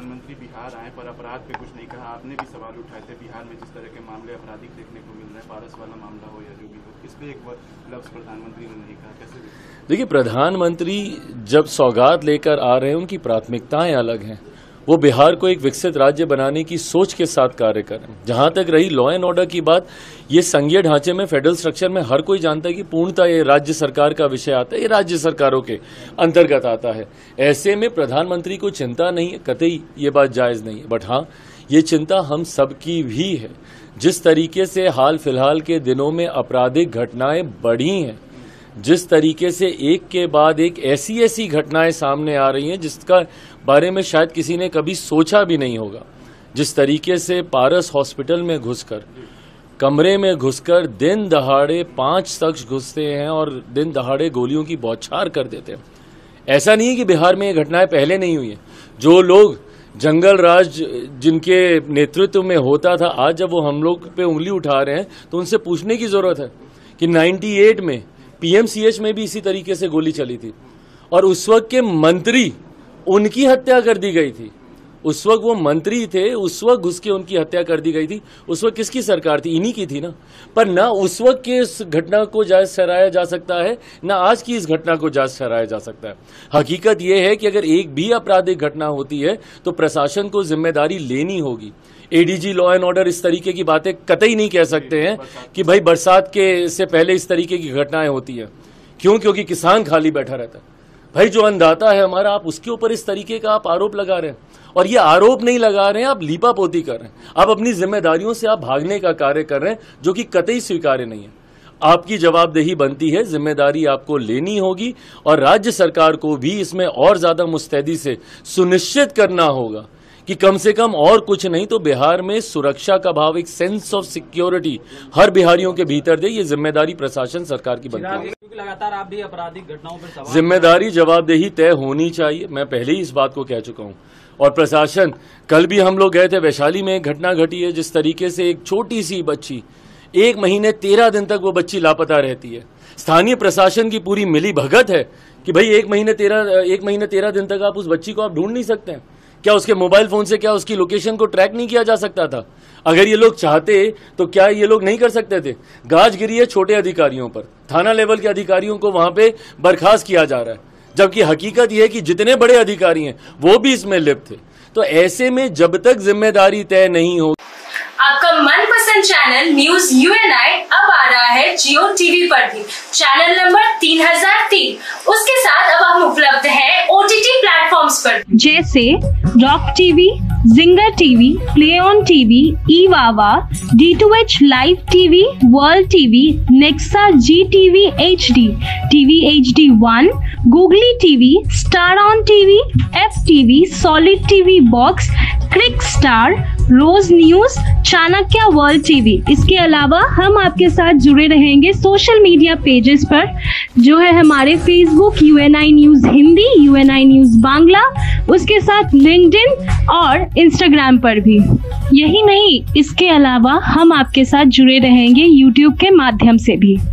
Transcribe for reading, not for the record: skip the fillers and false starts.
प्रधानमंत्री बिहार आए पर अपराध पे कुछ नहीं कहा। आपने भी सवाल उठाए थे बिहार में जिस तरह के मामले आपराधिक देखने को मिल रहे हैं, पारस वाला मामला हो या जो भी हो, इस पे एक लफ्ज प्रधानमंत्री ने नहीं कहा। कैसे देखिए, प्रधानमंत्री जब सौगात लेकर आ रहे हैं उनकी प्राथमिकताएं अलग हैं। वो बिहार को एक विकसित राज्य बनाने की सोच के साथ कार्य कर रहे हैं। जहां तक रही लॉ एंड ऑर्डर की बात, ये संघीय ढांचे में फेडरल स्ट्रक्चर में हर कोई जानता है कि पूर्णतः ये राज्य सरकार का विषय आता है, ये राज्य सरकारों के अंतर्गत आता है। ऐसे में प्रधानमंत्री को चिंता नहीं है, कतई ये बात जायज नहीं है। बट हाँ, ये चिंता हम सबकी भी है। जिस तरीके से हाल फिलहाल के दिनों में आपराधिक घटनाएं बढ़ी हैं, जिस तरीके से एक के बाद एक ऐसी घटनाएं सामने आ रही हैं जिसका बारे में शायद किसी ने कभी सोचा भी नहीं होगा। जिस तरीके से पारस हॉस्पिटल में घुसकर, कमरे में घुसकर दिन दहाड़े 5 शख्स घुसते हैं और दिन दहाड़े गोलियों की बौछार कर देते हैं। ऐसा नहीं है कि बिहार में ये घटनाएं पहले नहीं हुई हैं। जो लोग जंगल राज जिनके नेतृत्व में होता था, आज जब वो हम लोग पे उंगली उठा रहे हैं तो उनसे पूछने की जरूरत है कि 98 में पीएमसीएच में भी इसी तरीके से गोली चली थी और उस वक्त के मंत्री, उनकी हत्या कर दी गई थी। उस वक्त वो मंत्री थे, उस वक्त घुस के उनकी हत्या कर दी गई थी। उस वक्त किसकी सरकार थी? इन्हीं की थी ना। पर ना उस वक्त के इस घटना को जायज ठहराया जा सकता है, ना आज की इस घटना को जायज ठहराया जा सकता है। हकीकत यह है कि अगर एक भी आपराधिक घटना होती है तो प्रशासन को जिम्मेदारी लेनी होगी। एडीजी लॉ एंड ऑर्डर इस तरीके की बातें कतई नहीं कह सकते हैं कि भाई बरसात के से पहले इस तरीके की घटनाएं होती है। क्यों? क्योंकि किसान खाली बैठा रहता है। भाई जो अन्नदाता है हमारा, आप उसके ऊपर इस तरीके का आप आरोप लगा रहे हैं। और ये आरोप नहीं लगा रहे हैं, आप लीपापोती कर रहे हैं। आप अपनी जिम्मेदारियों से आप भागने का कार्य कर रहे हैं, जो कि कतई स्वीकार्य नहीं है। आपकी जवाबदेही बनती है, जिम्मेदारी आपको लेनी होगी और राज्य सरकार को भी इसमें और ज्यादा मुस्तैदी से सुनिश्चित करना होगा कि कम से कम और कुछ नहीं तो बिहार में सुरक्षा का भाव, एक सेंस ऑफ सिक्योरिटी हर बिहारियों के भीतर दे। ये जिम्मेदारी प्रशासन सरकार की बनती है। लगातार आप भी आपराधिक घटनाओं पर सवाल, जिम्मेदारी जवाबदेही तय होनी चाहिए। मैं पहले ही इस बात को कह चुका हूं। और प्रशासन, कल भी हम लोग गए थे वैशाली में, एक घटना घटी है जिस तरीके से एक छोटी सी बच्ची 1 महीने 13 दिन तक वो बच्ची लापता रहती है। स्थानीय प्रशासन की पूरी मिली भगत है कि भाई 1 महीने 13 दिन तक आप उस बच्ची को आप ढूंढ नहीं सकते हैं। क्या उसके मोबाइल फोन से क्या उसकी लोकेशन को ट्रैक नहीं किया जा सकता था? अगर ये लोग चाहते तो क्या ये लोग नहीं कर सकते थे? गाज गिरी है छोटे अधिकारियों पर, थाना लेवल के अधिकारियों को वहां पे बर्खास्त किया जा रहा है, जबकि हकीकत यह है कि जितने बड़े अधिकारी हैं वो भी इसमें लिप्त थे। तो ऐसे में जब तक जिम्मेदारी तय नहीं हो, आपका मनपसंद चैनल न्यूज यूएनआई अब आ रहा है जियो टीवी पर भी। चैनल नंबर 3003, उसके साथ अब हम उपलब्ध हैं ओटीटी प्लेटफॉर्म्स पर, जैसे Rock TV, Zinger TV, Play On TV, ईवावा, D2H Live TV, World TV, नेक्सा जी TV HD, TV HD1, Googly TV, Star On TV, FTV, Solid TV Box, Cric Star, Rose News, Chanakya World TV. इसके अलावा हम आपके साथ जुड़े रहेंगे सोशल मीडिया पेजेस पर, जो है हमारे Facebook UNI news Hindi, UNI news Bangla, उसके साथ लिंक्डइन और इंस्टाग्राम पर भी। यही नहीं, इसके अलावा हम आपके साथ जुड़े रहेंगे यूट्यूब के माध्यम से भी।